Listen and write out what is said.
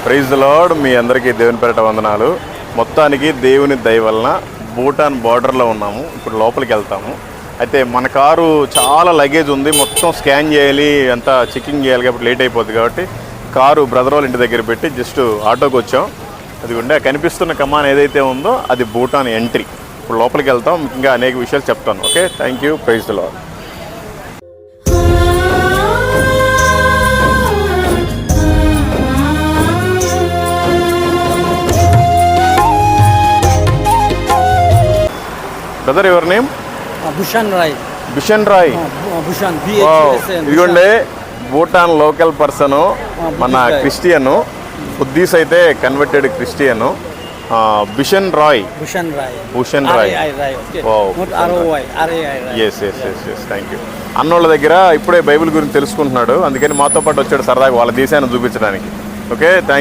Praise the lord. మీ అందరికీ దేవుని పేరిట వందనాలు. మొత్తానికి దేవుని దయ వలన భూటాన్ బార్డర్లో ఉన్నాము. ఇప్పుడు లోపలికి వెళ్తాము. అయితే మన కారు చాలా లగేజ్ ఉంది, మొత్తం స్కాన్ చేయాలి, అంతా చెకింగ్ చేయాలి కాబట్టి లేట్ అయిపోద్ది. కాబట్టి కారు బ్రదర్ వాళ్ళ ఇంటి దగ్గర పెట్టి జస్ట్ ఆటోకి వచ్చాం. అది ఉండే కనిపిస్తున్న కమాన్ ఏదైతే ఉందో అది భూటాన్ ఎంట్రీ. ఇప్పుడు లోపలికి వెళ్తాం, ఇంకా అనేక విషయాలు చెప్తాను. Okay, thank you. Praise the lord. Brother, your name? Bhushan Rai. Bishan Rai. Bhushan ఇదిగోండి, భూటాన్ లోకల్ పర్సను, మన క్రిస్టియను, బుద్దీస్ అయితే converted Christian. Bishan Rai. Bhushan Rai. Yes yes yes yes thank you. అన్నోళ్ళ దగ్గర ఇప్పుడే బైబిల్ గురించి తెలుసుకుంటున్నాడు, అందుకని మాతో పాటు వచ్చాడు సరదాగా వాళ్ళ దేశాన్ని చూపించడానికి. Okay, thank